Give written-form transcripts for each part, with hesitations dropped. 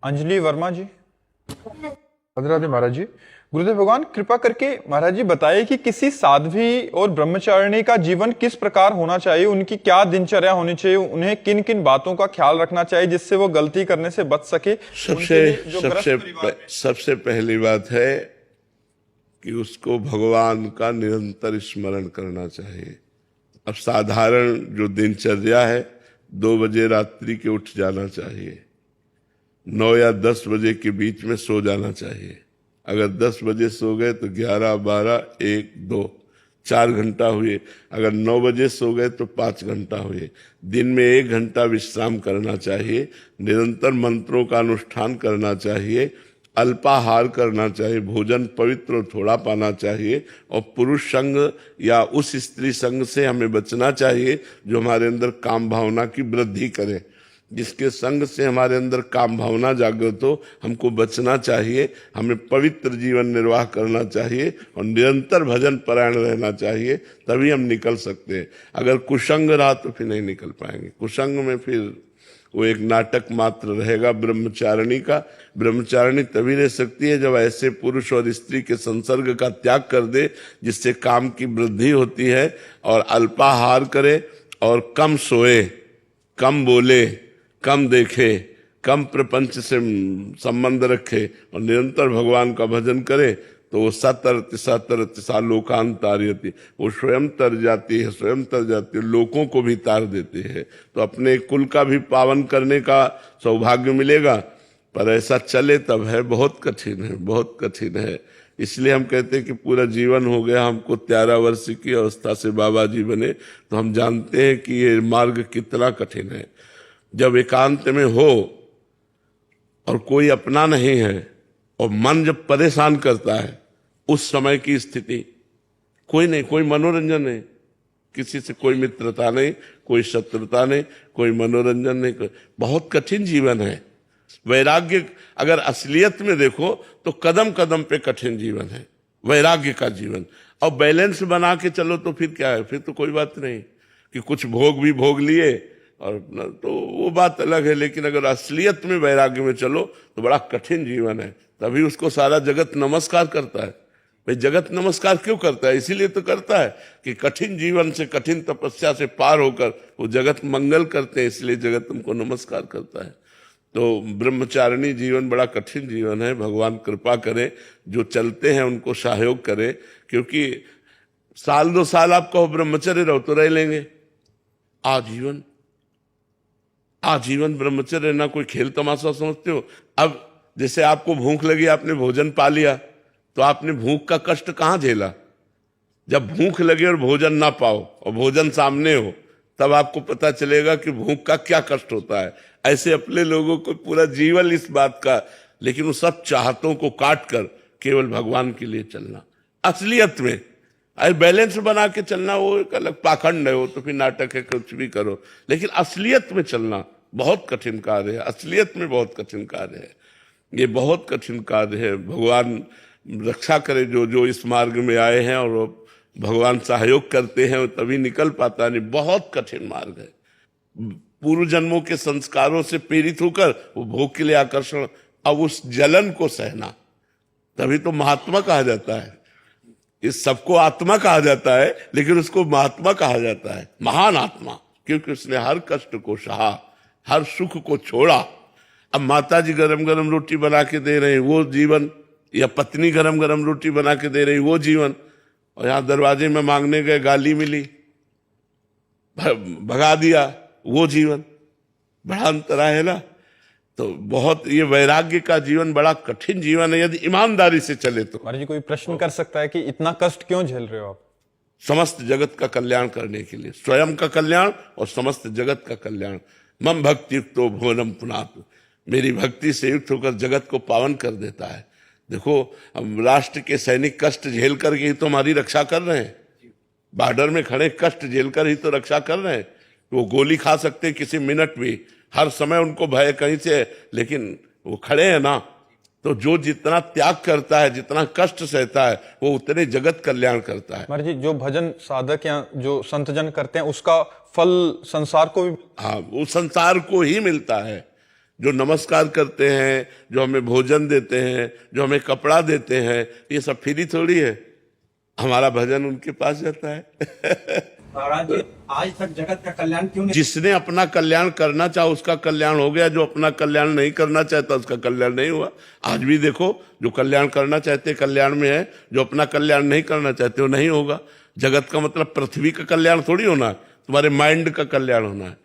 अंजलि वर्मा जी। राधे राधे महाराज जी। गुरुदेव भगवान कृपा करके महाराज जी बताइए कि किसी साध्वी और ब्रह्मचारिणी का जीवन किस प्रकार होना चाहिए, उनकी क्या दिनचर्या होनी चाहिए, उन्हें किन किन बातों का ख्याल रखना चाहिए जिससे वो गलती करने से बच सके। सबसे उनके लिए जो ग्रस्त सबसे परिवार में सबसे पहली बात है कि उसको भगवान का निरंतर स्मरण करना चाहिए। अब साधारण जो दिनचर्या है, 2 बजे रात्रि के उठ जाना चाहिए, 9 या 10 बजे के बीच में सो जाना चाहिए। अगर 10 बजे सो गए तो 11, 12, 1, 2, 4 घंटा हुए। अगर 9 बजे सो गए तो 5 घंटा हुए। दिन में 1 घंटा विश्राम करना चाहिए। निरंतर मंत्रों का अनुष्ठान करना चाहिए। अल्पाहार करना चाहिए। भोजन पवित्र और थोड़ा पाना चाहिए। और पुरुष संग या उस स्त्री संग से हमें बचना चाहिए जो हमारे अंदर काम भावना की वृद्धि करे। जिसके संग से हमारे अंदर काम भावना जागृत हो, हमको बचना चाहिए। हमें पवित्र जीवन निर्वाह करना चाहिए और निरंतर भजन परायण रहना चाहिए, तभी हम निकल सकते हैं। अगर कुसंग रहा तो फिर नहीं निकल पाएंगे। कुसंग में फिर वो एक नाटक मात्र रहेगा ब्रह्मचारिणी का। ब्रह्मचारिणी तभी रह सकती है जब ऐसे पुरुष और स्त्री के संसर्ग का त्याग कर दे जिससे काम की वृद्धि होती है, और अल्पाहार करे और कम सोए, कम बोले, कम देखे, कम प्रपंच से संबंध रखे और निरंतर भगवान का भजन करे, तो वो सतरतिसा लोकांतार्यति, वो स्वयं तर जाती है, स्वयं तर जाती है, लोगों को भी तार देती है। तो अपने कुल का भी पावन करने का सौभाग्य मिलेगा। पर ऐसा चले तब है, बहुत कठिन है, बहुत कठिन है। इसलिए हम कहते हैं कि पूरा जीवन हो गया हमको 13 वर्ष की अवस्था से बाबा जी बने, तो हम जानते हैं कि ये मार्ग कितना कठिन है। जब एकांत में हो और कोई अपना नहीं है और मन जब परेशान करता है, उस समय की स्थिति कोई नहीं, कोई मनोरंजन नहीं, किसी से कोई मित्रता नहीं, कोई शत्रुता नहीं, कोई मनोरंजन नहीं, बहुत कठिन जीवन है। वैराग्य अगर असलियत में देखो तो कदम कदम पे कठिन जीवन है वैराग्य का जीवन। और बैलेंस बना के चलो तो फिर क्या है, फिर तो कोई बात नहीं कि कुछ भोग भी भोग लिए और तो वो बात अलग है। लेकिन अगर असलियत में वैराग्य में चलो तो बड़ा कठिन जीवन है। तभी उसको सारा जगत नमस्कार करता है। भाई जगत नमस्कार क्यों करता है? इसीलिए तो करता है कि कठिन जीवन से, कठिन तपस्या से पार होकर वो जगत मंगल करते हैं, इसलिए जगत तुमको नमस्कार करता है। तो ब्रह्मचारिणी जीवन बड़ा कठिन जीवन है। भगवान कृपा करे, जो चलते हैं उनको सहयोग करे, क्योंकि साल 2 साल आप कहो ब्रह्मचर्य रहो तो रह लेंगे। आजीवन आजीवन ब्रह्मचर्य रहना कोई खेल तमाशा समझते हो? अब जैसे आपको भूख लगी, आपने भोजन पा लिया, तो आपने भूख का कष्ट कहाँ झेला? जब भूख लगे और भोजन ना पाओ और भोजन सामने हो, तब आपको पता चलेगा कि भूख का क्या कष्ट होता है। ऐसे अपने लोगों को पूरा जीवन इस बात का, लेकिन उन सब चाहतों को काट कर केवल भगवान के लिए चलना असलियत में। बैलेंस बना के चलना वो एक अलग पाखंड है, वो तो फिर नाटक है, कुछ भी करो। लेकिन असलियत में चलना बहुत कठिन कार्य है। असलियत में बहुत कठिन कार्य है, ये बहुत कठिन कार्य है। भगवान रक्षा करे जो जो इस मार्ग में आए हैं, और भगवान सहयोग करते हैं तभी निकल पाता। नहीं, बहुत कठिन मार्ग है। पूर्व जन्मों के संस्कारों से प्रेरित होकर वो भोग के लिए आकर्षण, अब उस जलन को सहना, तभी तो महात्मा कहा जाता है। इस सबको आत्मा कहा जाता है, लेकिन उसको महात्मा कहा जाता है, महान आत्मा, क्योंकि उसने हर कष्ट को सहा, हर सुख को छोड़ा। अब माता जी गरम गरम रोटी बना के दे रहे हैं वो जीवन, या पत्नी गरम गरम रोटी बना के दे रही वो जीवन, और यहाँ दरवाजे में मांगने गए, गाली मिली, भगा दिया, वो जीवन। बड़ा अंतराय है ना। तो बहुत ये वैराग्य का जीवन बड़ा कठिन जीवन है, यदि ईमानदारी से चले तो। महाराज जी कोई प्रश्न कर सकता है कि इतना कष्ट क्यों झेल रहे हो आप? समस्त जगत का कल्याण करने के लिए, स्वयं का कल्याण और समस्त जगत का कल्याण। मम भक्ति युक्तो भुवनम पुनातु, मेरी भक्ति से युक्त होकर जगत को पावन कर देता है। देखो, हम राष्ट्र के सैनिक कष्ट झेल करके ही तो हमारी रक्षा कर रहे हैं। बॉर्डर में खड़े कष्ट झेल कर ही तो रक्षा कर रहे हैं। वो गोली खा सकते हैं किसी मिनट भी, हर समय उनको भय कहीं से, लेकिन वो खड़े हैं ना। तो जो जितना त्याग करता है, जितना कष्ट सहता है, वो उतने जगत कल्याण करता है। महाराज जी जो भजन साधक या जो संत जन करते हैं उसका फल संसार को भी, हाँ, वो संसार को ही मिलता है। जो नमस्कार करते हैं, जो हमें भोजन देते हैं, जो हमें कपड़ा देते हैं, ये सब फ्री थोड़ी है। हमारा भजन उनके पास जाता है। महाराज जी, आज तक जगत का कल्याण क्यों नहीं? जिसने अपना कल्याण करना चाहा उसका कल्याण हो गया, जो अपना कल्याण नहीं करना चाहता उसका कल्याण नहीं हुआ। आज भी देखो, जो कल्याण करना चाहते कल्याण में है, जो अपना कल्याण नहीं करना चाहते वो नहीं होगा। जगत का मतलब पृथ्वी का कल्याण थोड़ी होना है, तुम्हारे माइंड का कल्याण होना है।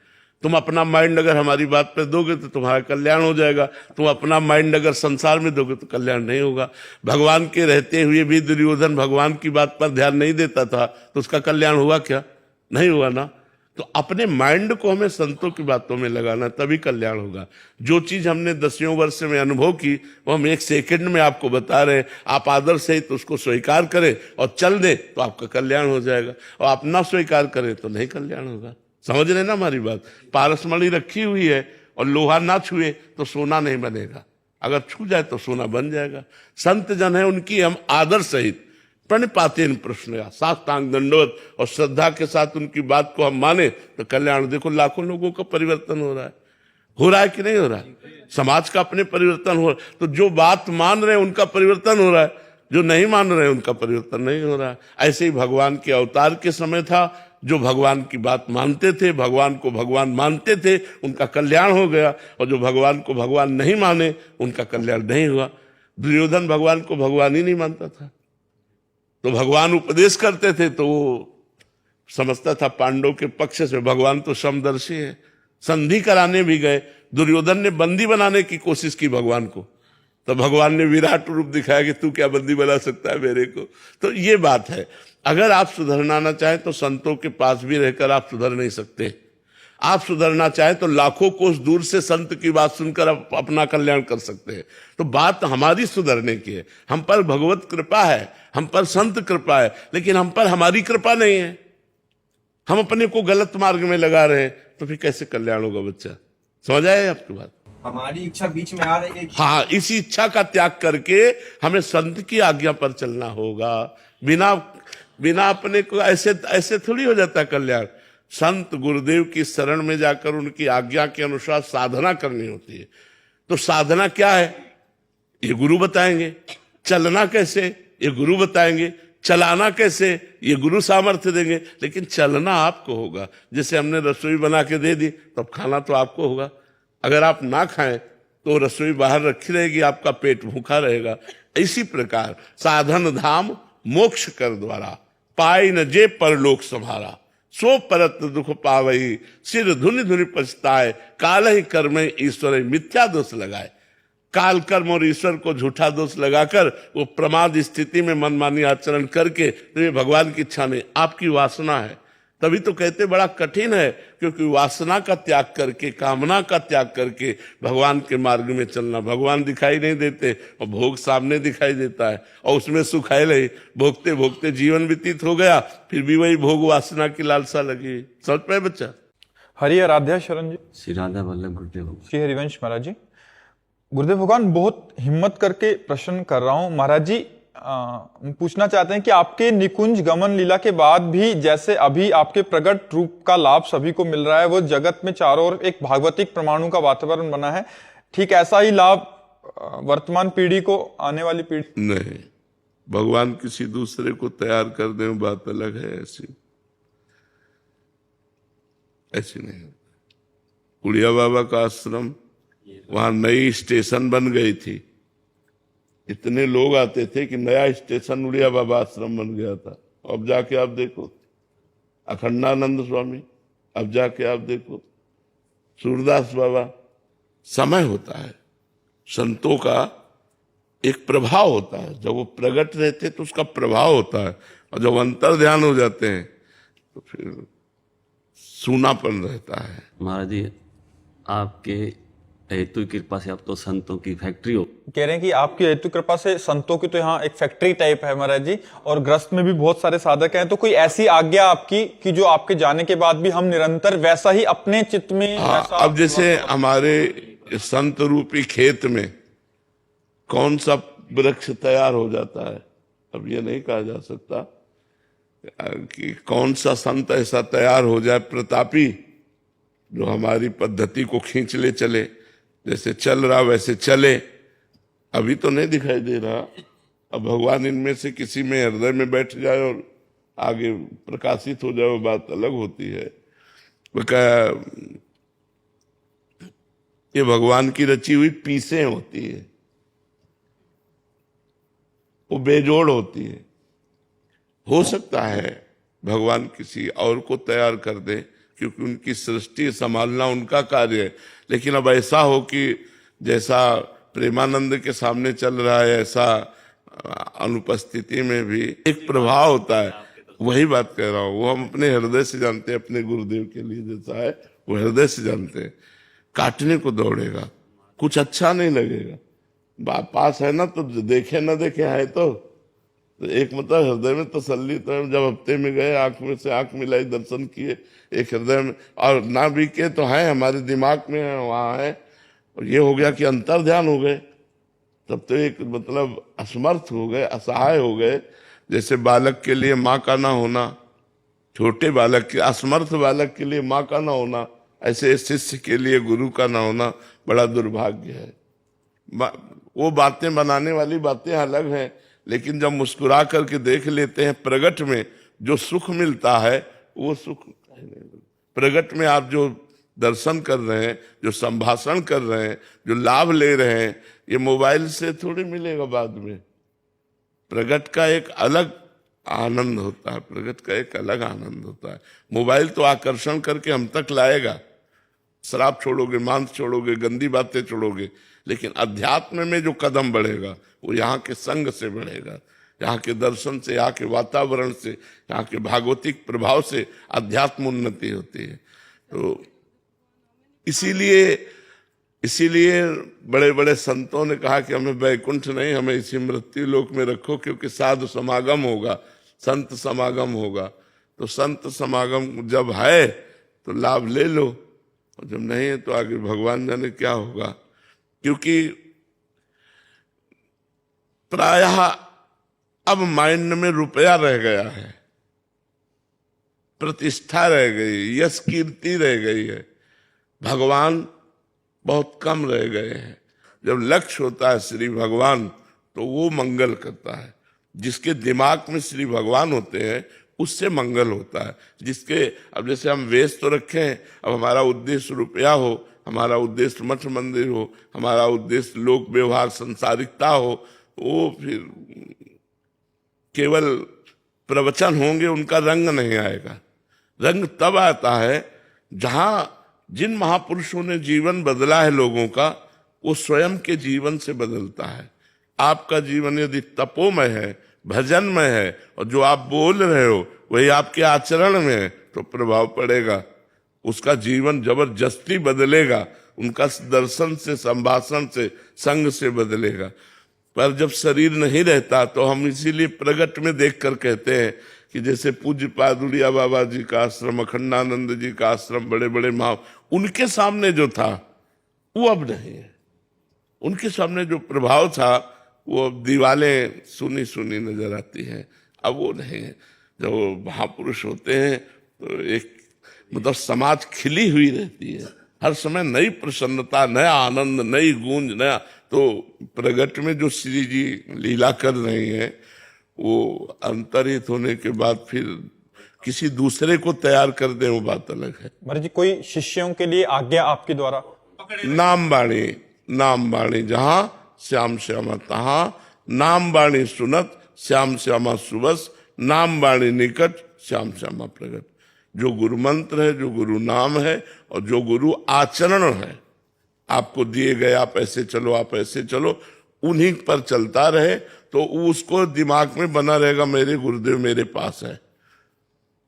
तुम अपना माइंड अगर हमारी बात पे दोगे तो तुम्हारा कल्याण हो जाएगा, तुम अपना माइंड अगर संसार में दोगे तो कल्याण नहीं होगा। भगवान के रहते हुए भी दुर्योधन भगवान की बात पर ध्यान नहीं देता था, तो उसका कल्याण हुआ क्या? नहीं हुआ ना। तो अपने माइंड को हमें संतों की बातों में लगाना, तभी कल्याण होगा। जो चीज हमने 10 वर्ष में अनुभव की वो हम 1 सेकंड में आपको बता रहे हैं। आप आदर से तो उसको स्वीकार करें और चल दे तो आपका कल्याण हो जाएगा, और आप ना स्वीकार करें तो नहीं कल्याण होगा। समझ रहे ना हमारी बात? पारसमणि रखी हुई है और लोहा ना छुए तो सोना नहीं बनेगा, अगर छू जाए तो सोना बन जाएगा। संत जन है, उनकी हम आदर सहित प्रणिपातेन प्रश्न साष्टांग दंडवत और श्रद्धा के साथ उनकी बात को हम माने तो कल्याण। देखो लाखों लोगों का परिवर्तन हो रहा है कि नहीं हो रहा है? समाज का अपने परिवर्तन हो रहा है। तो जो बात मान रहे हैं उनका परिवर्तन हो रहा है, जो नहीं मान रहे हैं उनका परिवर्तन नहीं हो रहा है। ऐसे ही भगवान के अवतार के समय था, जो भगवान की बात मानते थे, भगवान को भगवान मानते थे, उनका कल्याण हो गया, और जो भगवान को भगवान नहीं माने उनका कल्याण नहीं हुआ। दुर्योधन भगवान को भगवान ही नहीं मानता था, तो भगवान उपदेश करते थे तो वो समझता था पांडव के पक्ष से, भगवान तो समदर्शी है। संधि कराने भी गए, दुर्योधन ने बंदी बनाने की कोशिश की भगवान को, तो भगवान ने विराट रूप दिखाया कि तू क्या बंदी बना सकता है मेरे को। तो ये बात है, अगर आप सुधरना चाहें तो संतों के पास भी रहकर आप सुधर नहीं सकते। आप सुधरना चाहें तो लाखों कोस दूर से संत की बात सुनकर आप अपना कल्याण कर सकते हैं। तो बात हमारी सुधरने की है, हम पर भगवत कृपा है, हम पर संत कृपा है, लेकिन हम पर हमारी कृपा नहीं है। हम अपने को गलत मार्ग में लगा रहे हैं, तो फिर कैसे कल्याण होगा बच्चा? समझ आए आपकी बात? हमारी इच्छा बीच में आ रही है। हाँ, इसी इच्छा का त्याग करके हमें संत की आज्ञा पर चलना होगा। बिना अपने को ऐसे थोड़ी हो जाता कल्याण। संत गुरुदेव की शरण में जाकर उनकी आज्ञा के अनुसार साधना करनी होती है। तो साधना क्या है ये गुरु बताएंगे, चलना कैसे ये गुरु बताएंगे, चलाना कैसे ये गुरु सामर्थ्य देंगे, लेकिन चलना आपको होगा। जैसे हमने रसोई बना के दे दी, तब खाना तो आपको होगा। अगर आप ना खाएं तो रसोई बाहर रखी रहेगी, आपका पेट भूखा रहेगा। इसी प्रकार साधन धाम मोक्ष कर द्वारा, पाई न जे परलोक संभारा, सो परत दुख पावई, सिर धुनि धुनि पछताए, काल ही कर्म ईश्वर मिथ्या दोष लगाए। काल कर्म और ईश्वर को झूठा दोष लगाकर वो प्रमाद स्थिति में मनमानी आचरण करके, तो ये भगवान की इच्छा नहीं, आपकी वासना है। तभी तो कहते बड़ा कठिन है, क्योंकि वासना का त्याग करके, कामना का त्याग करके भगवान के मार्ग में चलना। भगवान दिखाई नहीं देते और भोग सामने दिखाई देता है, और उसमें सुख है नहीं। भोगते भोगते जीवन व्यतीत हो गया, फिर भी वही भोग वासना की लालसा लगी। समझ पाए बच्चा? हरि आराध्या शरण जी। श्री राधा वल्लभ गुरुदेव। श्री हरिवंश महाराज जी। गुरुदेव भगवान, बहुत हिम्मत करके प्रश्न कर रहा हूं महाराज जी। पूछना चाहते हैं कि आपके निकुंज गमन लीला के बाद भी जैसे अभी आपके प्रगट रूप का लाभ सभी को मिल रहा है, वो जगत में चारों ओर एक भागवतिक परमाणु का वातावरण बना है, ठीक ऐसा ही लाभ वर्तमान पीढ़ी को, आने वाली पीढ़ी? नहीं, भगवान किसी दूसरे को तैयार कर दे बात अलग है, ऐसी नहीं। उड़िया बाबा का आश्रम, वहां नई स्टेशन बन गई थी, इतने लोग आते थे कि नया स्टेशन उड़िया बाबा आश्रम बन गया था। अब जाके आप देखो अखंडानंद स्वामी, अब जाके आप देखो सूरदास बाबा। समय होता है, संतों का एक प्रभाव होता है। जब वो प्रगट रहते तो उसका प्रभाव होता है, और जब अंतर ध्यान हो जाते हैं तो फिर सूनापन रहता है। महाराज जी, आपके हेतु की कृपा से अब तो संतों की फैक्ट्री हो। कह रहे हैं कि आपकी हेतु कृपा से संतों की तो यहाँ एक फैक्ट्री टाइप है महाराज जी, और ग्रस्त में भी बहुत सारे साधक हैं। तो कोई ऐसी आज्ञा आपकी कि जो आपके जाने के बाद भी हम निरंतर वैसा ही अपने चित्त में अब जैसे हमारे संत रूपी खेत में कौन सा वृक्ष तैयार हो जाता है, अब ये नहीं कहा जा सकता कि कौन सा संत ऐसा तैयार हो जाए प्रतापी, जो हमारी पद्धति को खींच ले चले। जैसे चल रहा वैसे चले। अभी तो नहीं दिखाई दे रहा, अब भगवान इनमें से किसी में हृदय में बैठ जाए और आगे प्रकाशित हो जाए, वो बात अलग होती है। वो क्या, ये भगवान की रची हुई पीसें होती है, वो बेजोड़ होती है। हो सकता है भगवान किसी और को तैयार कर दे, क्योंकि उनकी सृष्टि संभालना उनका कार्य है। लेकिन अब ऐसा हो कि जैसा प्रेमानंद के सामने चल रहा है, ऐसा अनुपस्थिति में भी एक प्रभाव होता है। वही बात कह रहा हूं, वो हम अपने हृदय से जानते हैं, अपने गुरुदेव के लिए जैसा है वो हृदय से जानते हैं। काटने को दौड़ेगा, कुछ अच्छा नहीं लगेगा। पास है ना, तो देखे ना देखे है तो एक मतलब हृदय में तसल्ली तो है। जब हफ्ते में गए, आंख में से आंख मिलाई, दर्शन किए, एक हृदय में, और ना भी के तो है, हमारे दिमाग में है, वहां है। और ये हो गया कि अंतर ध्यान हो गए, तब तो एक मतलब असमर्थ हो गए, असहाय हो गए। जैसे बालक के लिए माँ का ना होना, छोटे बालक के, असमर्थ बालक के लिए माँ का ना होना, ऐसे शिष्य के लिए गुरु का ना होना बड़ा दुर्भाग्य है। वो बातें बनाने वाली बातें अलग हैं, लेकिन जब मुस्कुरा करके देख लेते हैं प्रगट में जो सुख मिलता है, वो सुख प्रगट में आप जो दर्शन कर रहे हैं, जो संभाषण कर रहे हैं, जो लाभ ले रहे हैं, ये मोबाइल से थोड़ी मिलेगा बाद में। प्रगट का एक अलग आनंद होता है, प्रगट का एक अलग आनंद होता है। मोबाइल तो आकर्षण करके हम तक लाएगा, शराब छोड़ोगे, मांस छोड़ोगे, गंदी बातें छोड़ोगे, लेकिन अध्यात्म में जो कदम बढ़ेगा वो यहाँ के संग से बढ़ेगा, यहाँ के दर्शन से, यहाँ के वातावरण से, यहाँ के भागवतिक प्रभाव से अध्यात्म उन्नति होती है। तो इसीलिए बड़े बड़े संतों ने कहा कि हमें वैकुंठ नहीं, हमें इसी मृत्यु लोक में रखो, क्योंकि साधु समागम होगा, संत समागम होगा। तो संत समागम जब है तो लाभ ले लो, और जब नहीं है तो आगे भगवान जाने क्या होगा। क्योंकि प्रायः अब माइंड में रुपया रह गया है, प्रतिष्ठा रह गई, यश कीर्ति रह गई है, भगवान बहुत कम रह गए हैं। जब लक्ष्य होता है श्री भगवान तो वो मंगल करता है। जिसके दिमाग में श्री भगवान होते हैं उससे मंगल होता है। जिसके, अब जैसे हम वेश तो रखें, अब हमारा उद्देश्य रुपया हो, हमारा उद्देश्य मठ मंदिर हो, हमारा उद्देश्य लोक व्यवहार संसारिकता हो, वो फिर केवल प्रवचन होंगे, उनका रंग नहीं आएगा। रंग तब आता है जहां जिन महापुरुषों ने जीवन बदला है लोगों का, वो स्वयं के जीवन से बदलता है। आपका जीवन यदि तपोमय है, भजनमय है, और जो आप बोल रहे हो वही आपके आचरण में है, तो प्रभाव पड़ेगा। उसका जीवन जबरदस्ती बदलेगा, उनका दर्शन से, संभाषण से, संग से बदलेगा। पर जब शरीर नहीं रहता तो हम इसीलिए प्रगट में देखकर कहते हैं कि जैसे पूज्य पादुड़िया बाबा जी का आश्रम, अखंडानंद जी का आश्रम, बड़े बड़े महा, उनके सामने जो था वो अब नहीं है। उनके सामने जो प्रभाव था वो अब दीवालें सुनी सुनी नजर आती हैं, अब वो नहीं है। जब वो महापुरुष होते हैं तो एक मतलब समाज खिली हुई रहती है, हर समय नई प्रसन्नता, नया आनंद, नई गूंज, नया। तो प्रगट में जो श्री जी लीला कर रही हैं, वो अंतरहित होने के बाद फिर किसी दूसरे को तैयार कर दे, वो बात अलग है। महाराज जी, कोई शिष्यों के लिए आज्ञा आपके द्वारा? नाम बाणी, नाम बाणी जहां श्याम श्यामा तहां, नाम बाणी सुनत श्याम श्यामा सुबस, नाम बाणी निकट श्याम श्यामा प्रगट। जो गुरु मंत्र है, जो गुरु नाम है, और जो गुरु आचरण है, आपको दिए गए आप ऐसे चलो, आप ऐसे चलो, उन्हीं पर चलता रहे तो उसको दिमाग में बना रहेगा, मेरे गुरुदेव मेरे पास है।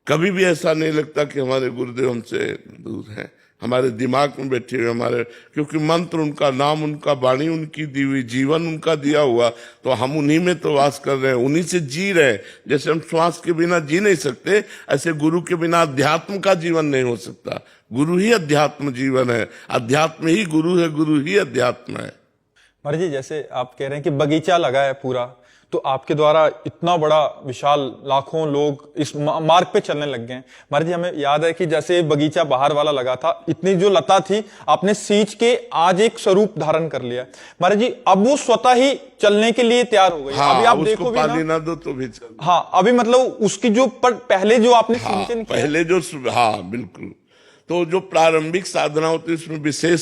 कभी भी ऐसा नहीं लगता कि हमारे गुरुदेव हमसे दूर हैं, हमारे दिमाग में बैठे हुए हमारे, क्योंकि मंत्र उनका, नाम उनका, वाणी उनकी दी हुई, जीवन उनका दिया हुआ, तो हम उन्हीं में तो वास कर रहे हैं, उन्हीं से जी रहे हैं। जैसे हम श्वास के बिना जी नहीं सकते, ऐसे गुरु के बिना अध्यात्म का जीवन नहीं हो सकता। गुरु ही अध्यात्म जीवन है, अध्यात्म ही गुरु है, गुरु ही अध्यात्म है। महाराज जी, जैसे आप कह रहे हैं कि बगीचा लगा है पूरा, तो आपके द्वारा इतना बड़ा विशाल लाखों लोग इस मार्ग पे चलने लग गए हैं। महाराज जी, हमें याद है कि जैसे बगीचा बाहर वाला लगा था, इतनी जो लता थी आपने सींच के आज एक स्वरूप धारण कर लिया। महाराज जी, अब वो स्वतः ही चलने के लिए तैयार हो गई। हाँ, अभी आप उसको देखो भी पानी ना, ना दो तो भी चल। हाँ, अभी मतलब उसकी जो पहले जो आपने हाँ, सिंचन किया, पहले जो, हाँ बिल्कुल। तो जो प्रारंभिक साधना होती है उसमें विशेष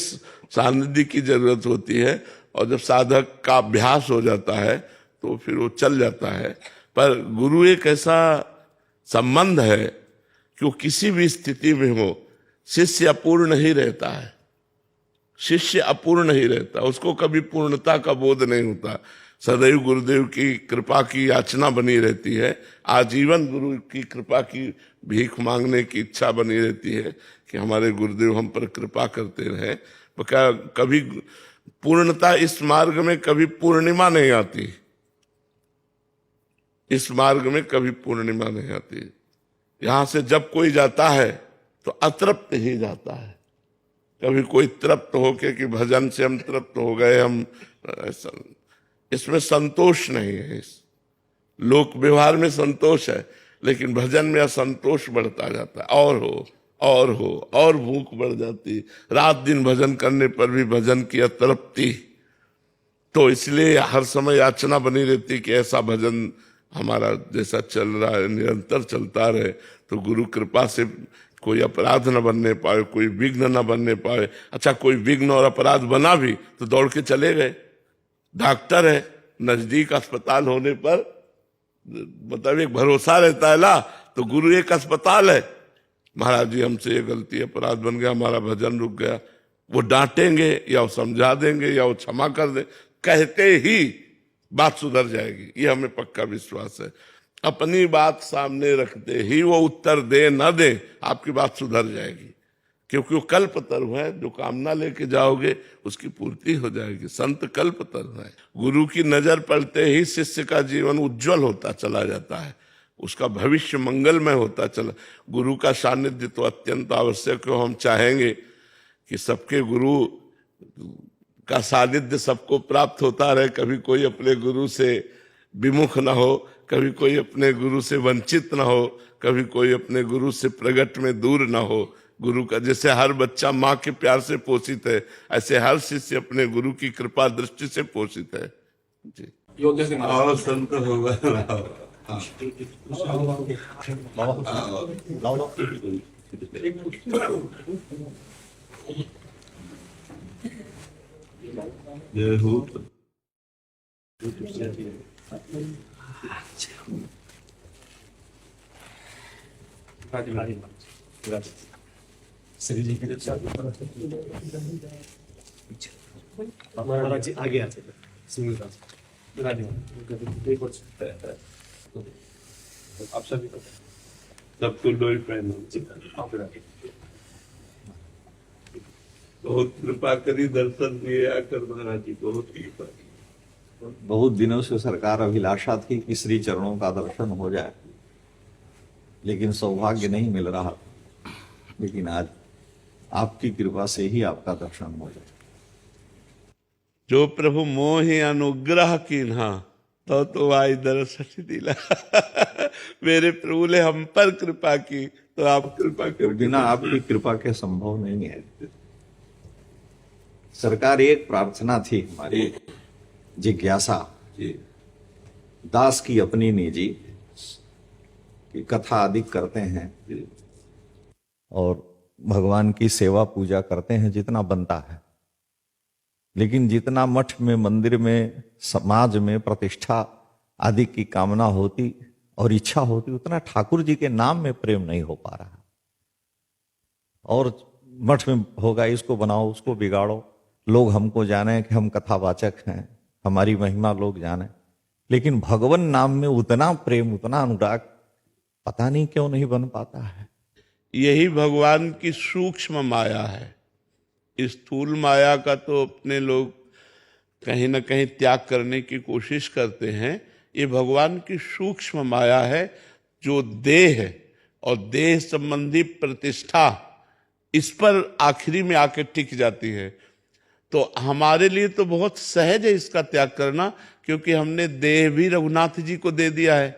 सानिध्य की जरूरत होती है, और जब साधक का अभ्यास हो जाता है तो फिर वो चल जाता है। पर गुरु एक ऐसा संबंध है कि वो किसी भी स्थिति में हो, शिष्य अपूर्ण ही रहता है। शिष्य अपूर्ण ही रहता, उसको कभी पूर्णता का बोध नहीं होता। सदैव गुरुदेव की कृपा की याचना बनी रहती है, आजीवन गुरु की कृपा की भीख मांगने की इच्छा बनी रहती है कि हमारे गुरुदेव हम पर कृपा करते रहे। कभी पूर्णता इस मार्ग में कभी पूर्णिमा नहीं आती, इस मार्ग में कभी पूर्णिमा नहीं आती। यहां से जब कोई जाता है तो अतृप्त ही जाता है, कभी कोई तृप्त होके कि भजन से हम तृप्त हो गए, हम ऐसा, इसमें संतोष नहीं है। इस लोक व्यवहार में संतोष है, लेकिन भजन में असंतोष बढ़ता जाता है, और हो और हो और भूख बढ़ जाती, रात दिन भजन करने पर भी भजन की अतृप्ति। तो इसलिए हर समय याचना बनी रहती कि ऐसा भजन हमारा जैसा चल रहा है निरंतर चलता रहे, तो गुरु कृपा से कोई अपराध न बनने पाए, कोई विघ्न न बनने पाए। अच्छा, कोई विघ्न और अपराध बना भी तो दौड़ के चले गए। डॉक्टर है, नजदीक अस्पताल होने पर मतलब एक भरोसा रहता है ना, तो गुरु एक अस्पताल है। महाराज जी हमसे ये गलती अपराध बन गया, हमारा भजन रुक गया, वो डांटेंगे या वो समझा देंगे या वो क्षमा कर दे, कहते ही बात सुधर जाएगी, ये हमें पक्का विश्वास है। अपनी बात सामने रखते ही वो उत्तर दे न दे, आपकी बात सुधर जाएगी, क्योंकि वो कल्पतरु है। जो कामना लेके जाओगे उसकी पूर्ति हो जाएगी। संत कल्पतरु है। गुरु की नजर पड़ते ही शिष्य का जीवन उज्जवल होता चला जाता है, उसका भविष्य मंगलमय होता चला। गुरु का सानिध्य तो अत्यंत आवश्यक है। हम चाहेंगे कि सबके गुरु का सानिध्य सबको प्राप्त होता रहे, कभी कोई अपने गुरु से विमुख ना हो, कभी कोई अपने गुरु से वंचित ना हो, कभी कोई अपने गुरु से प्रगट में दूर ना हो। गुरु का, जैसे हर बच्चा माँ के प्यार से पोषित है, ऐसे हर शिष्य अपने गुरु की कृपा दृष्टि से पोषित है जी। योग्य से और संत होगा। जय हो। महाराज जी आगे आ जाइए। आप सभी सबको डोरी पहनो। बहुत कृपा करी, दर्शन दिए आकर महाराज जी, बहुत कृपा की। बहुत दिनों से सरकार अभिलाषा थी कि श्री चरणों का दर्शन हो जाए, लेकिन सौभाग्य नहीं मिल रहा। लेकिन आज आपकी कृपा से ही आपका दर्शन हो जाए। जो प्रभु मोहि अनुग्रह कीन्हा तो आई दर्शन दिला। मेरे प्रभु ने हम पर कृपा की, तो आप कृपा कर। बिना आपकी कृपा के संभव नहीं है। सरकार, एक प्रार्थना थी हमारी, जिज्ञासा, दास की अपनी निजी, कि कथा आदि करते हैं और भगवान की सेवा पूजा करते हैं जितना बनता है, लेकिन जितना मठ में, मंदिर में, समाज में प्रतिष्ठा आदि की कामना होती और इच्छा होती, उतना ठाकुर जी के नाम में प्रेम नहीं हो पा रहा। और मठ में होगा, इसको बनाओ उसको बिगाड़ो, लोग हमको जाने कि हम कथावाचक हैं, हमारी महिमा लोग जाने, लेकिन भगवान नाम में उतना प्रेम, उतना अनुराग पता नहीं क्यों नहीं बन पाता है। यही भगवान की सूक्ष्म माया है। स्थूल माया का तो अपने लोग कहीं ना कहीं त्याग करने की कोशिश करते हैं। ये भगवान की सूक्ष्म माया है, जो देह है और देह संबंधी प्रतिष्ठा, इस पर आखिरी में आके टिक जाती है। तो हमारे लिए तो बहुत सहज है इसका त्याग करना, क्योंकि हमने देह भी रघुनाथ जी को दे दिया है।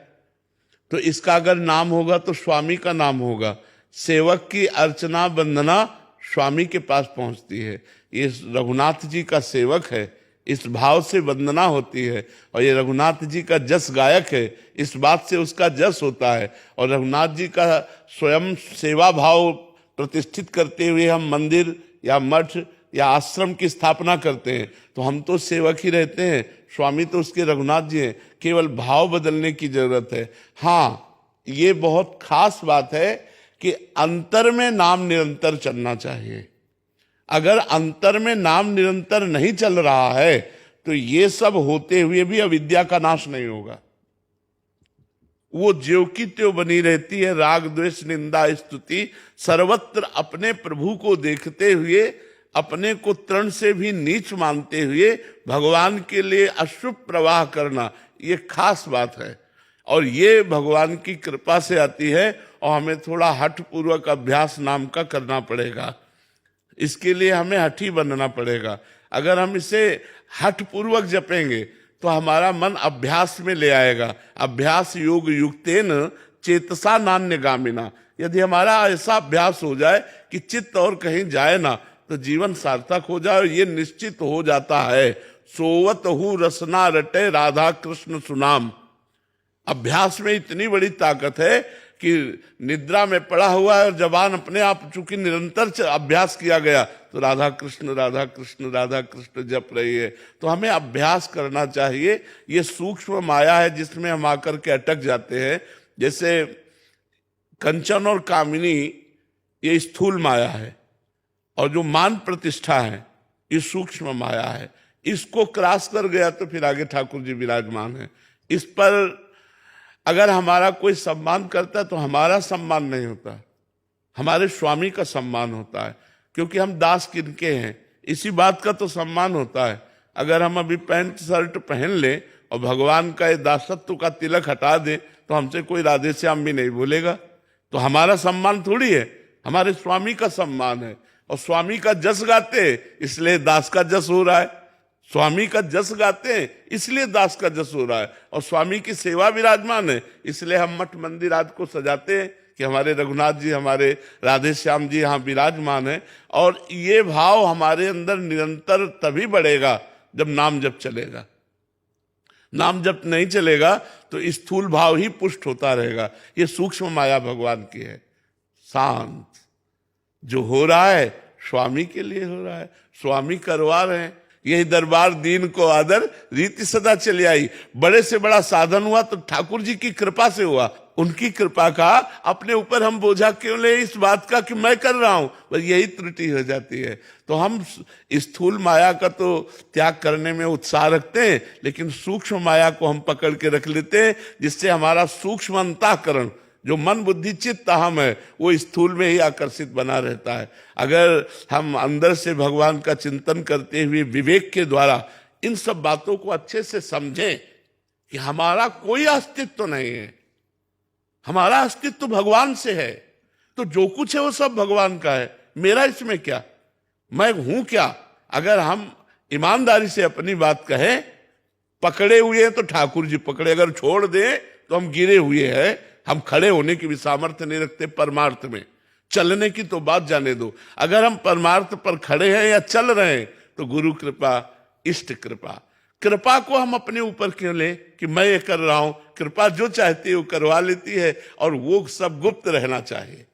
तो इसका अगर नाम होगा तो स्वामी का नाम होगा। सेवक की अर्चना वंदना स्वामी के पास पहुंचती है। ये रघुनाथ जी का सेवक है, इस भाव से वंदना होती है। और ये रघुनाथ जी का जस गायक है, इस बात से उसका जस होता है। और रघुनाथ जी का स्वयं सेवा भाव प्रतिष्ठित करते हुए हम मंदिर या मठ या आश्रम की स्थापना करते हैं, तो हम तो सेवक ही रहते हैं, स्वामी तो उसके रघुनाथ जी हैं। केवल भाव बदलने की जरूरत है। हाँ, ये बहुत खास बात है कि अंतर में नाम निरंतर चलना चाहिए। अगर अंतर में नाम निरंतर नहीं चल रहा है तो ये सब होते हुए भी अविद्या का नाश नहीं होगा। वो ज्यों की त्यों बनी रहती है। राग द्वेष निंदा स्तुति सर्वत्र अपने प्रभु को देखते हुए, अपने को तृण से भी नीच मानते हुए भगवान के लिए अशुभ प्रवाह करना, ये खास बात है। और ये भगवान की कृपा से आती है। और हमें थोड़ा हठ पूर्वक अभ्यास नाम का करना पड़ेगा। इसके लिए हमें हठी बनना पड़ेगा। अगर हम इसे हठ पूर्वक जपेंगे तो हमारा मन अभ्यास में ले आएगा। अभ्यास योग युक्तेन चेतसा नान्यगामिना। यदि हमारा ऐसा अभ्यास हो जाए कि चित्त और कहीं जाए ना, तो जीवन सार्थक हो जाए। और ये निश्चित हो जाता है। सोवत हूँ रसना रटे राधा कृष्ण सुनाम। अभ्यास में इतनी बड़ी ताकत है कि निद्रा में पड़ा हुआ है और जबान अपने आप चूंकि निरंतर अभ्यास किया गया तो राधा कृष्ण राधा कृष्ण राधा कृष्ण जप रही है। तो हमें अभ्यास करना चाहिए। ये सूक्ष्म माया है जिसमें हम आकर के अटक जाते हैं। जैसे कंचन और कामिनी ये स्थूल माया है, और जो मान प्रतिष्ठा है ये सूक्ष्म माया है। इसको क्रॉस कर गया तो फिर आगे ठाकुर जी विराजमान है। इस पर अगर हमारा कोई सम्मान करता है तो हमारा सम्मान नहीं होता, हमारे स्वामी का सम्मान होता है, क्योंकि हम दास किनके हैं, इसी बात का तो सम्मान होता है। अगर हम अभी पैंट शर्ट पहन लें और भगवान का ये दासत्व का तिलक हटा दें तो हमसे कोई राधे श्याम भी नहीं बोलेगा। तो हमारा सम्मान थोड़ी है, हमारे स्वामी का सम्मान है। और स्वामी का जस गाते इसलिए दास का जस हो रहा है, स्वामी का जस गाते हैं इसलिए दास का जस हो रहा है। और स्वामी की सेवा विराजमान है, इसलिए हम मठ मंदिर आदि को सजाते हैं कि हमारे रघुनाथ जी, हमारे राधे श्याम जी यहाँ विराजमान है। और ये भाव हमारे अंदर निरंतर तभी बढ़ेगा जब नाम जप चलेगा। नाम जप नहीं चलेगा तो स्थूल भाव ही पुष्ट होता रहेगा। ये सूक्ष्म माया भगवान की है। शांत जो हो रहा है स्वामी के लिए हो रहा है, स्वामी करवा रहे हैं। यही दरबार दीन को आदर रीति सदा चली आई। बड़े से बड़ा साधन हुआ तो ठाकुर जी की कृपा से हुआ। उनकी कृपा का अपने ऊपर हम बोझा क्यों ले इस बात का कि मैं कर रहा हूं, बस यही त्रुटि हो जाती है। तो हम स्थूल माया का तो त्याग करने में उत्साह रखते हैं, लेकिन सूक्ष्म माया को हम पकड़ के रख लेते हैं, जिससे हमारा सूक्ष्म अंतःकरण जो मन बुद्धि चित्त अहम है वो स्थूल में ही आकर्षित बना रहता है। अगर हम अंदर से भगवान का चिंतन करते हुए विवेक के द्वारा इन सब बातों को अच्छे से समझें कि हमारा कोई अस्तित्व नहीं है, हमारा अस्तित्व भगवान से है, तो जो कुछ है वो सब भगवान का है, मेरा इसमें क्या, मैं हूं क्या। अगर हम ईमानदारी से अपनी बात कहें, पकड़े हुए हैं तो ठाकुर जी पकड़े, अगर छोड़ दें तो हम गिरे हुए हैं। हम खड़े होने की भी सामर्थ्य नहीं रखते परमार्थ में, चलने की तो बात जाने दो। अगर हम परमार्थ पर खड़े हैं या चल रहे हैं तो गुरु कृपा, इष्ट कृपा, कृपा को हम अपने ऊपर क्यों लें कि मैं ये कर रहा हूं। कृपा जो चाहती है वो करवा लेती है, और वो सब गुप्त रहना चाहिए।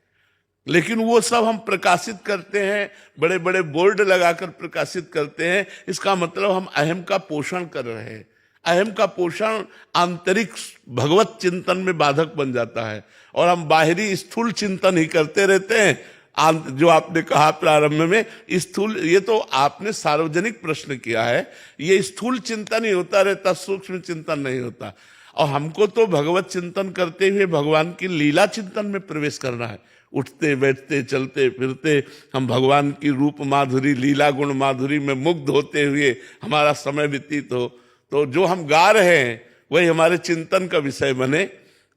लेकिन वो सब हम प्रकाशित करते हैं, बड़े बड़े बोर्ड लगाकर प्रकाशित करते हैं। इसका मतलब हम अहम का पोषण कर रहे हैं। अहम का पोषण आंतरिक भगवत चिंतन में बाधक बन जाता है, और हम बाहरी स्थूल चिंतन ही करते रहते हैं। जो आपने कहा प्रारंभ में स्थूल, ये तो आपने सार्वजनिक प्रश्न किया है, ये स्थूल चिंतन ही होता रहता, सूक्ष्म चिंतन नहीं होता। और हमको तो भगवत चिंतन करते हुए भगवान की लीला चिंतन में प्रवेश करना है। उठते बैठते चलते फिरते हम भगवान की रूप माधुरी, लीला गुण माधुरी में मुग्ध होते हुए हमारा समय व्यतीत हो। तो जो हम गा रहे हैं वही हमारे चिंतन का विषय बने,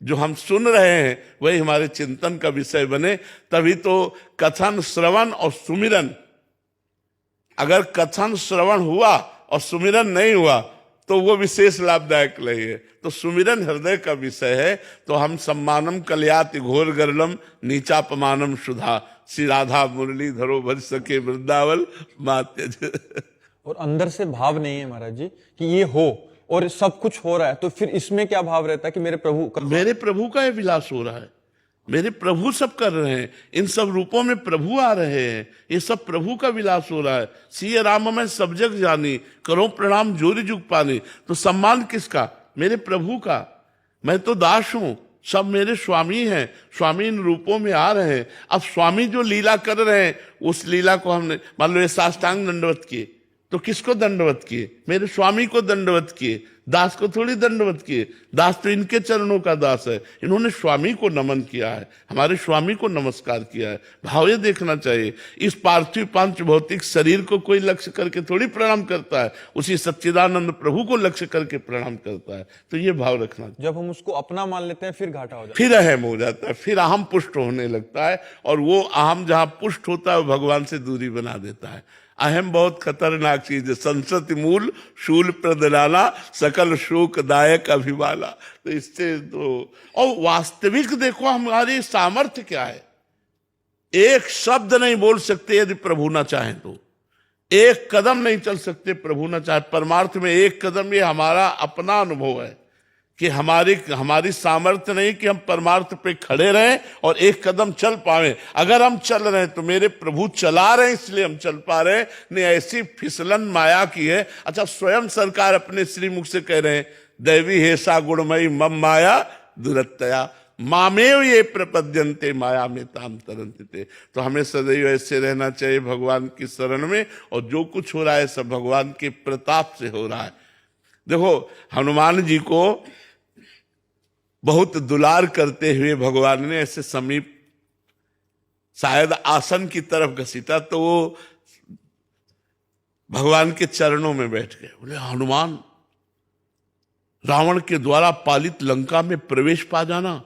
जो हम सुन रहे हैं वही हमारे चिंतन का विषय बने। तभी तो कथन, श्रवण और सुमिरन अगर कथन श्रवण हुआ और सुमिरन नहीं हुआ तो वो विशेष लाभदायक नहीं है। तो सुमिरन हृदय का विषय है। तो हम सम्मानम कल्याति घोर गरलम नीचापमानम सुधा, श्री राधा मुरली धरो भज सके वृंदावन मात्य। और अंदर से भाव नहीं है महाराज जी कि ये हो और सब कुछ हो रहा है, तो फिर इसमें क्या भाव रहता है कि मेरे प्रभु का ये विलास हो रहा है, मेरे प्रभु सब कर रहे हैं, इन सब रूपों में प्रभु आ रहे हैं, ये सब प्रभु का विलास हो रहा है। सिय राम मैं सब जग जानी, करो प्रणाम जोरी जुग पानी। तो सम्मान किसका? मेरे प्रभु का। मैं तो दास हूं, सब मेरे स्वामी हैं, स्वामी इन रूपों में आ रहे हैं। अब स्वामी जो लीला कर रहे हैं उस लीला को हमने, मान लो ये साष्टांग दंडवत किए, तो किसको दंडवत किए? मेरे स्वामी को दंडवत किए, दास को थोड़ी दंडवत किए। दास तो इनके चरणों का दास है, इन्होंने स्वामी को नमन किया है, हमारे स्वामी को नमस्कार किया है। भाव ये देखना चाहिए। इस पार्थिव पांच भौतिक शरीर को कोई लक्ष्य करके थोड़ी प्रणाम करता है, उसी सच्चिदानंद प्रभु को लक्ष्य करके प्रणाम करता है। तो ये भाव रखना चाहिए। जब हम उसको अपना मान लेते हैं फिर घाटा हो जाता है, फिर अहम हो जाता है, फिर अहम पुष्ट होने लगता है, और वो अहम जहां पुष्ट होता है वो भगवान से दूरी बना देता है। अहम बहुत खतरनाक चीज है। संसति मूल शूल प्रदलाना, सकल शोक दायक अभिमाला। तो इससे तो, और वास्तविक देखो हमारी सामर्थ्य क्या है। एक शब्द नहीं बोल सकते यदि प्रभु ना चाहे, तो एक कदम नहीं चल सकते प्रभु ना चाहे। परमार्थ में एक कदम, ये हमारा अपना अनुभव है कि हमारी सामर्थ्य नहीं कि हम परमार्थ पे खड़े रहें और एक कदम चल पाए। अगर हम चल रहे हैं तो मेरे प्रभु चला रहे हैं, इसलिए हम चल पा रहे हैं। नहीं, ऐसी फिसलन माया की है। अच्छा, स्वयं सरकार अपने श्रीमुख से कह रहे हैं, दैवी हेसा गुणमयी मम माया दुरत्तया मामेव ये प्रपद्यन्ते माया में ताम तरन्ते। तो हमें सदैव ऐसे रहना चाहिए भगवान की शरण में, और जो कुछ हो रहा है सब भगवान के प्रताप से हो रहा है। देखो, हनुमान जी को बहुत दुलार करते हुए भगवान ने ऐसे समीप शायद आसन की तरफ घसीटा, तो वो भगवान के चरणों में बैठ गए। बोले, हनुमान, रावण के द्वारा पालित लंका में प्रवेश पा जाना,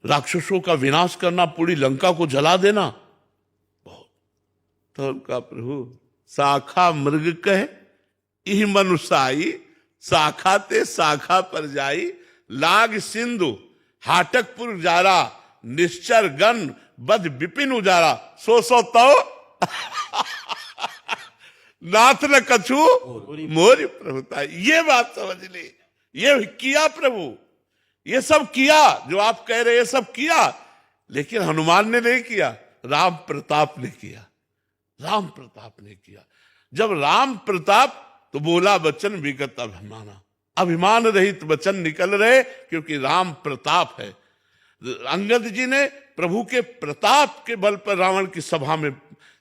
राक्षसों का विनाश करना, पूरी लंका को जला देना, बहुत। तो उनका प्रभु शाखा मृग कहे इह मनुषाई, शाखा ते शाखा पर जाई, लाग सिंधु हाटकपुर जारा, निश्चर गण बद विपिन उजारा, सो तो नाथ न कछु मोरी प्रभुता। ये बात समझ ली, ये किया प्रभु, ये सब किया जो आप कह रहे हैं, सब किया। लेकिन हनुमान ने नहीं किया, राम प्रताप ने किया, राम प्रताप ने किया। जब राम प्रताप, तो बोला वचन विगत अभिमाना, अभिमान रहित वचन निकल रहे, क्योंकि राम प्रताप है। अंगद जी ने प्रभु के प्रताप के बल पर रावण की सभा में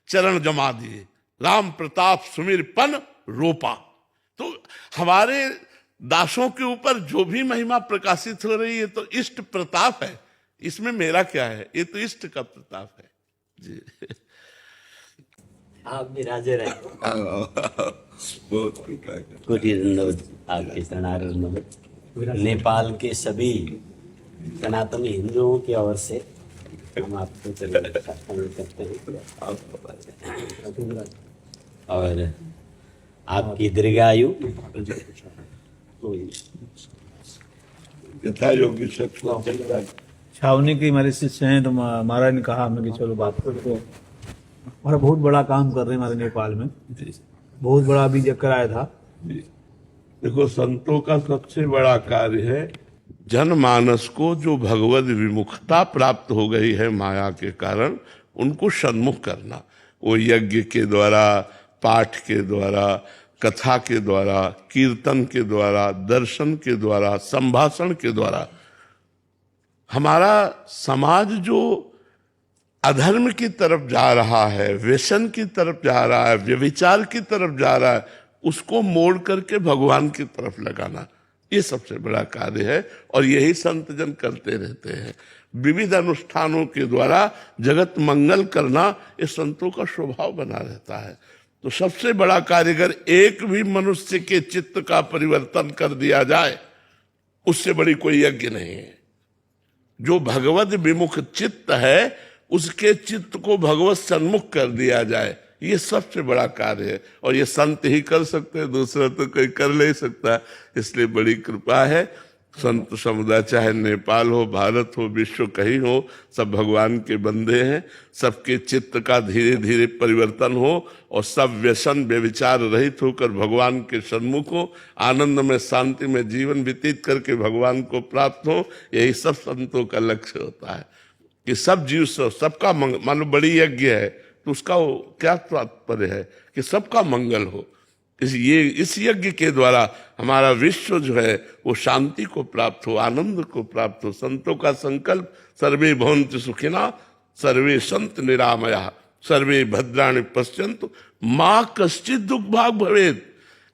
चरण जमा दिए, राम प्रताप सुमिरपन रोपा। तो हमारे दासों के ऊपर जो भी महिमा प्रकाशित हो रही है तो इष्ट प्रताप है, इसमें मेरा क्या है, ये तो इष्ट का प्रताप है जी। आप भी राजे रहे। बहुत कोटि दंडवत, आपके शरणागत। नेपाल के सभी सनातनी हिंदुओं की ओर से हम आपको करते हैं और आपकी दीर्घायु छावनी के हमारे शिष्य हैं, तो महाराज ने कहा हमें कि चलो बात करते हैं। हमारा बहुत बड़ा काम कर रहे हैं हमारे नेपाल में, बहुत बड़ा अभी चक्कर आया था। देखो, संतों का सबसे बड़ा कार्य है जनमानस को जो भगवत विमुखता प्राप्त हो गई है माया के कारण, उनको सन्मुख करना। वो यज्ञ के द्वारा, पाठ के द्वारा, कथा के द्वारा, कीर्तन के द्वारा, दर्शन के द्वारा, संभाषण के द्वारा। हमारा समाज जो अधर्म की तरफ जा रहा है, व्यसन की तरफ जा रहा है, व्यभिचार की तरफ जा रहा है, उसको मोड़ करके भगवान की तरफ लगाना, ये सबसे बड़ा कार्य है। और यही संत जन करते रहते हैं। विविध अनुष्ठानों के द्वारा जगत मंगल करना, ये संतों का स्वभाव बना रहता है। तो सबसे बड़ा कारीगर एक भी मनुष्य के चित्त का परिवर्तन कर दिया जाए, उससे बड़ी कोई यज्ञ नहीं है। जो भगवत विमुख चित्त है, उसके चित्त को भगवत सन्मुख कर दिया जाए, ये सबसे बड़ा कार्य है, और ये संत ही कर सकते हैं, दूसरा तो कोई कर नहीं सकता। इसलिए बड़ी कृपा है। संत समुदाय चाहे नेपाल हो, भारत हो, विश्व कहीं हो, सब भगवान के बंदे हैं। सबके चित्त का धीरे धीरे परिवर्तन हो और सब व्यसन व्यभिचार रहित होकर भगवान के सन्मुख हो, आनंद में शांति में जीवन व्यतीत करके भगवान को प्राप्त हो। यही सब संतों का लक्ष्य होता है कि सब जीव सबका मानो बड़ी यज्ञ है तो उसका क्या तात्पर्य है कि सबका मंगल हो। इस यज्ञ के द्वारा हमारा विश्व जो है वो शांति को प्राप्त हो, आनंद को प्राप्त हो। संतों का संकल्प सर्वे भवन्तु सुखिना सर्वे संत निरामया सर्वे भद्राणि पश्यन्तु मां कश्चित दुख भाग भवेत्।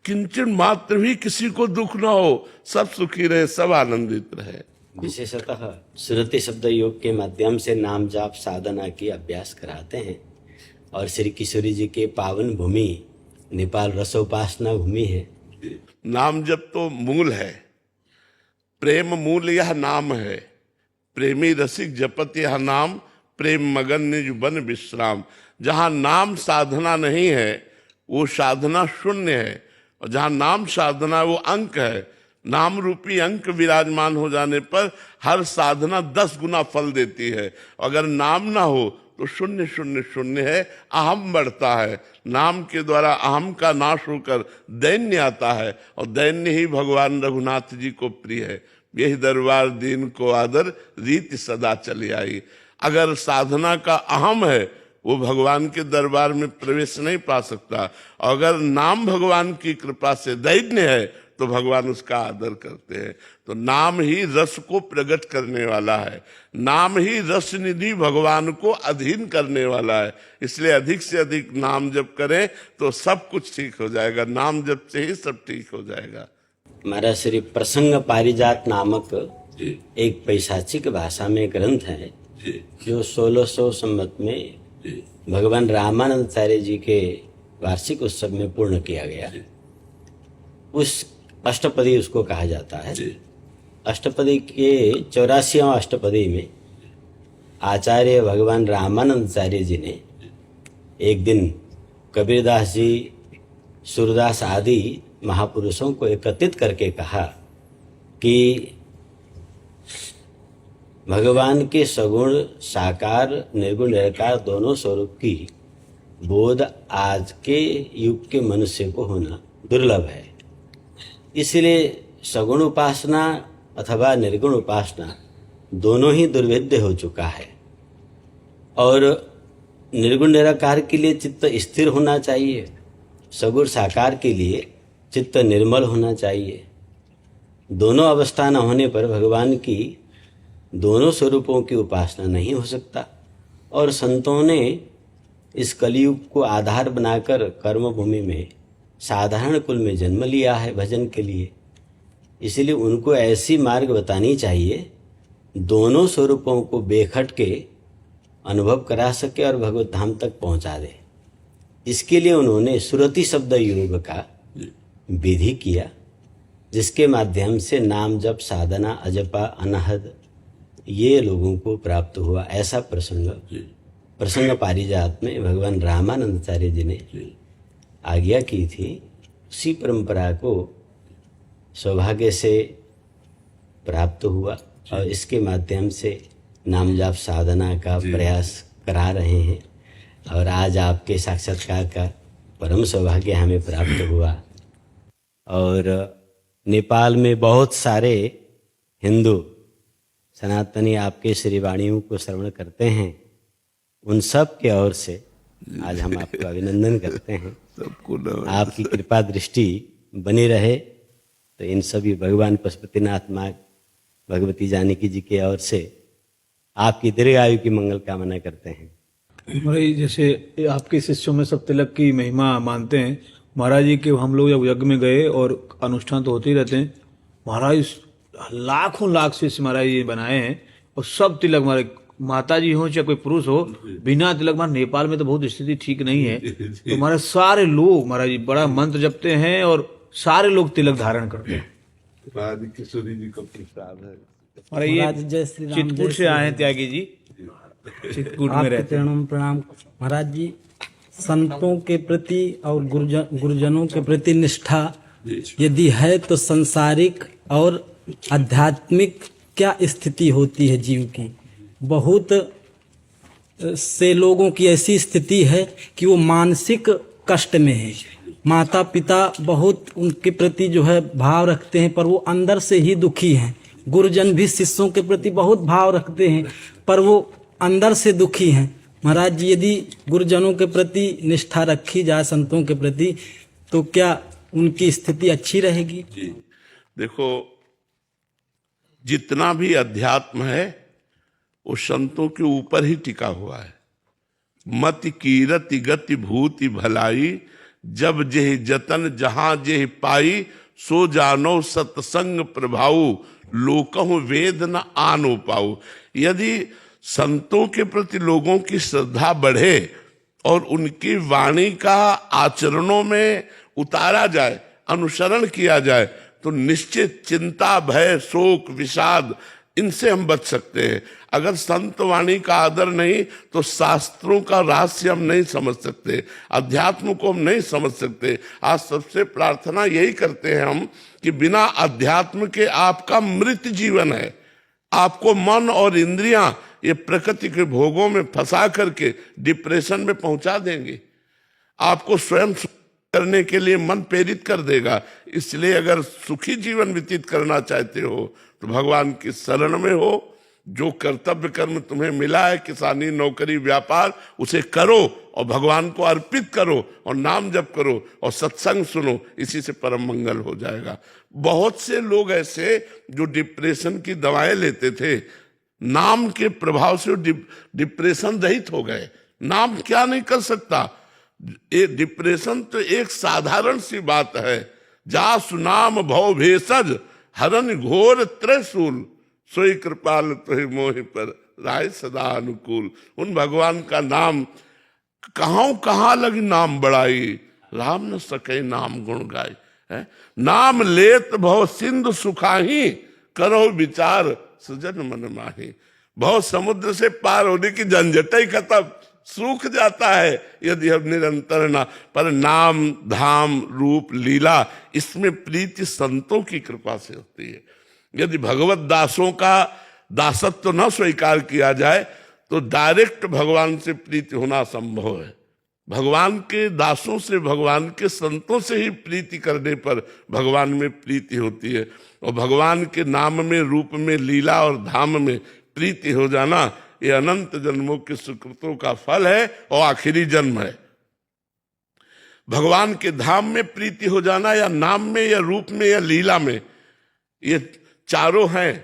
किंचन मात्र भी किसी को दुख ना हो, सब सुखी रहे, सब आनंदित रहे। विशेषतः सुरति शब्द योग के माध्यम से नाम जाप साधना की अभ्यास कराते हैं। और श्री किशोरी जी के पावन भूमि नेपाल रसोपासना भूमि है। नाम जप तो मूल है, प्रेम मूल यह नाम है। प्रेमी रसिक जपत यह नाम, प्रेम मगन निज बन विश्राम। जहां नाम साधना नहीं है वो साधना शून्य है, और जहां नाम साधना वो अंक है। नाम रूपी अंक विराजमान हो जाने पर हर साधना 10 गुना फल देती है। अगर नाम ना हो तो शून्य शून्य शून्य है, अहम बढ़ता है। नाम के द्वारा अहम का नाश होकर दैन्य आता है, और दैन्य ही भगवान रघुनाथ जी को प्रिय है। यही दरबार दीन को आदर रीति सदा चली आई। अगर साधना का अहम है वो भगवान के दरबार में प्रवेश नहीं पा सकता। अगर नाम भगवान की कृपा से दैन्य है तो भगवान उसका आदर करते हैं। तो नाम ही रस को प्रकट करने वाला है, नाम ही रस निधि भगवान को अधीन करने वाला है। इसलिए अधिक से अधिक नाम जप करें तो सब कुछ ठीक हो जाएगा। नाम जप से ही सब ठीक हो जाएगा। हमारा श्री प्रसंग पारिजात नामक एक पैशाचिक भाषा में ग्रंथ है जो 1600 संवत में भगवान रामानंदाचार्य जी के वार्षिक उत्सव में पूर्ण किया गया। उस अष्टपदी उसको कहा जाता है। अष्टपदी के 84वां अष्टपदी में आचार्य भगवान रामानंदाचार्य जी ने एक दिन कबीरदास जी, सूरदास आदि महापुरुषों को एकत्रित करके कहा कि भगवान के सगुण साकार निर्गुण निराकार दोनों स्वरूप की बोध आज के युग के मनुष्य को होना दुर्लभ है। इसलिए सगुण उपासना अथवा निर्गुण उपासना दोनों ही दुर्भेद्य हो चुका है, और निर्गुण निराकार के लिए चित्त स्थिर होना चाहिए, सगुण साकार के लिए चित्त निर्मल होना चाहिए। दोनों अवस्था न होने पर भगवान की दोनों स्वरूपों की उपासना नहीं हो सकता। और संतों ने इस कलयुग को आधार बनाकर कर्म भूमि में साधारण कुल में जन्म लिया है भजन के लिए। इसलिए उनको ऐसी मार्ग बतानी चाहिए दोनों स्वरूपों को बेखट के अनुभव करा सके और भगवत धाम तक पहुंचा दे। इसके लिए उन्होंने सुरति शब्द योग का विधि किया, जिसके माध्यम से नाम जप साधना अजपा अनहद ये लोगों को प्राप्त हुआ। ऐसा प्रसंग पारिजात में भगवान रामानंदाचार्य जी ने आज्ञा की थी। उसी परंपरा को सौभाग्य से प्राप्त हुआ और इसके माध्यम से नाम जाप साधना का प्रयास करा रहे हैं। और आज आपके साक्षात्कार का परम सौभाग्य हमें प्राप्त हुआ। और नेपाल में बहुत सारे हिंदू सनातनी आपके श्री वाणियों को श्रवण करते हैं। उन सब के ओर से आज हम आपका अभिनंदन करते हैं। आपकी कृपा दृष्टि बनी रहे। तो इन सभी भगवान पशुपतिनाथ माँ भगवती जानकी जी के ओर से आपकी दीर्घायु की मंगल कामना करते हैं। महाराज जैसे आपके शिष्यों में सब तिलक की महिमा मानते हैं। महाराज जी के हम लोग जब यज्ञ में गए और अनुष्ठान तो होते ही रहते हैं, महाराज लाखों लाख शिष्य महाराज जी बनाए हैं और सब तिलक महाराज, माता जी हो चाहे कोई पुरुष हो, बिना तिलक महाराज नेपाल में तो बहुत स्थिति ठीक नहीं है। तो हमारे सारे लोग महाराज जी बड़ा मंत्र जपते हैं और सारे लोग तिलक धारण करते हैं। किशोरी जी का प्रसाद है। महाराज ये चित्रकूट से आए हैं त्यागी जी, चित्रकूट में रहते हैं। प्रणाम प्रणाम महाराज जी। संतों के प्रति और गुरुजनों के प्रति निष्ठा यदि है तो सांसारिक और आध्यात्मिक क्या स्थिति होती है जीव की। बहुत से लोगों की ऐसी स्थिति है कि वो मानसिक कष्ट में है। माता पिता बहुत उनके प्रति जो है भाव रखते हैं, पर वो अंदर से ही दुखी हैं। गुरुजन भी शिष्यों के प्रति बहुत भाव रखते हैं, पर वो अंदर से दुखी हैं। महाराज जी, यदि गुरुजनों के प्रति निष्ठा रखी जाए, संतों के प्रति, तो क्या उनकी स्थिति अच्छी रहेगी? देखो, जितना भी अध्यात्म है वो संतों के ऊपर ही टिका हुआ है। मति कीरति गति भूति भलाई, जब जेह जतन जहां जेह पाई, सो जानो सत्संग प्रभाऊ, लोकहु वेद न आनो पाऊ। यदि संतों के प्रति लोगों की श्रद्धा बढ़े और उनकी वाणी का आचरणों में उतारा जाए, अनुसरण किया जाए, तो निश्चित चिंता, भय, शोक, विषाद इनसे हम बच सकते हैं। अगर संत वाणी का आदर नहीं तो शास्त्रों का रहस्य हम नहीं समझ सकते, अध्यात्म को हम नहीं समझ सकते। आज सबसे प्रार्थना यही करते हैं हम कि बिना अध्यात्म के आपका मृत जीवन है। आपको मन और इंद्रियां ये प्रकृति के भोगों में फंसा करके डिप्रेशन में पहुंचा देंगे, आपको स्वयं करने के लिए मन प्रेरित कर देगा। इसलिए अगर सुखी जीवन व्यतीत करना चाहते हो तो भगवान की शरण में हो। जो कर्तव्य कर्म तुम्हें मिला है, किसानी, नौकरी, व्यापार, उसे करो और भगवान को अर्पित करो और नाम जप करो और सत्संग सुनो, इसी से परम मंगल हो जाएगा। बहुत से लोग ऐसे जो डिप्रेशन की दवाएं लेते थे, नाम के प्रभाव से डिप्रेशन रहित हो गए। नाम क्या नहीं कर सकता। ये डिप्रेशन तो एक साधारण सी बात है। जा सुनाम भव भेषज, हरन घोर त्रिशूल, सोई कृपाल तोहि मोहि पर, राय सदा अनुकूल। उन भगवान का नाम कहाँ लगी नाम बड़ाई, राम न सके नाम गुण गाय। है नाम लेत भव सिंधु सुखाही, करो विचार सुजन मन माही। बहुत समुद्र से पार होने की झंझट ही खत्म, सूख जाता है यदि हम निरंतर ना। पर नाम, धाम, रूप, लीला, इसमें प्रीति संतों की कृपा से होती है। यदि भगवत दासों का दासत्व न स्वीकार किया जाए तो डायरेक्ट भगवान से प्रीति होना संभव है। भगवान के दासों से, भगवान के संतों से ही प्रीति करने पर भगवान में प्रीति होती है। और भगवान के नाम में, रूप में, लीला और धाम में प्रीति हो जाना, ये अनंत जन्मों के सुकृतों का फल है और आखिरी जन्म है। भगवान के धाम में प्रीति हो जाना, या नाम में, या रूप में, या लीला में, ये चारों हैं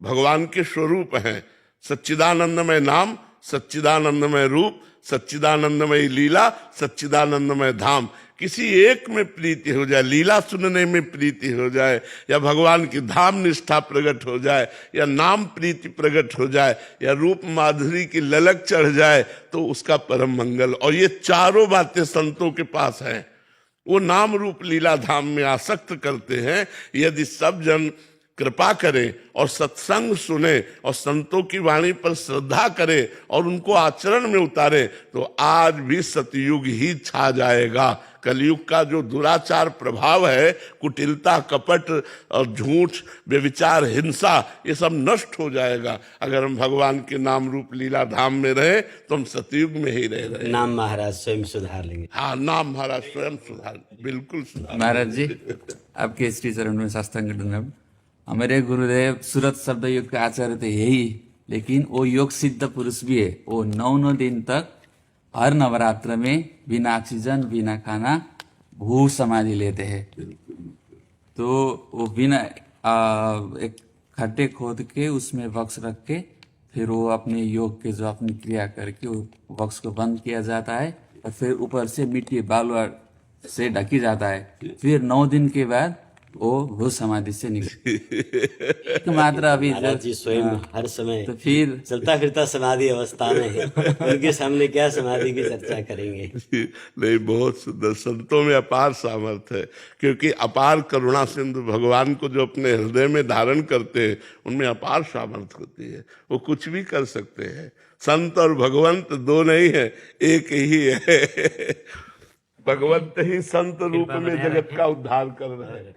भगवान के स्वरूप हैं। सच्चिदानंदमय नाम, सच्चिदानंदमय रूप, सच्चिदानंदमय लीला, सच्चिदानंदमय धाम। किसी एक में प्रीति हो जाए, लीला सुनने में प्रीति हो जाए, या भगवान की धाम निष्ठा प्रकट हो जाए, या नाम प्रीति प्रकट हो जाए, या रूप माधुरी की ललक चढ़ जाए, तो उसका परम मंगल। और ये चारों बातें संतों के पास हैं। वो नाम, रूप, लीला, धाम में आसक्त करते हैं। यदि सब जन कृपा करें और सत्संग सुने और संतों की वाणी पर श्रद्धा करें और उनको आचरण में उतारे, तो आज भी सतयुग ही छा जाएगा। कलयुग का जो दुराचार प्रभाव है, कुटिलता, कपट और झूठ, व्यभिचार, हिंसा, ये सब नष्ट हो जाएगा। अगर हम भगवान के नाम, रूप, लीला, धाम में रहे तो हम सतयुग में ही रह रहे। नाम महाराज स्वयं सुधार लेंगे। हाँ, नाम महाराज स्वयं सुधार, बिल्कुल सुधार। महाराज जी, आपके श्री चरण में साष्टांग दंडवत। हमारे गुरुदेव सूरत शब्द योग के आचार्य थे यही, लेकिन वो योग सिद्ध पुरुष भी है। वो 9 दिन तक हर नवरात्र में बिना ऑक्सीजन, बिना खाना, भू समाधि लेते हैं। तो वो बिना एक खड्डे खोद के उसमें वक्स रख के फिर वो अपने योग के जो अपनी क्रिया करके वो वक्स को बंद किया जाता है और फिर ऊपर से मिट्टी बालू से ढकी जाता है। फिर 9 दिन के बाद वो भू समाधि से निकल एकमात्र अभी महाराज जी स्वयं हर समय तो फिर चलता फिरता समाधि अवस्था में है, उनके सामने क्या समाधि की चर्चा करेंगे। नहीं, बहुत सुंदर। संतों में अपार सामर्थ्य है, क्योंकि अपार करुणा सिंधु भगवान को जो अपने हृदय में धारण करते हैं उनमें अपार सामर्थ्य होती है, वो कुछ भी कर सकते हैं। संत और भगवंत दो नहीं है, एक ही है। भगवंत ही संत रूप में जगत का उद्धार कर रहा है।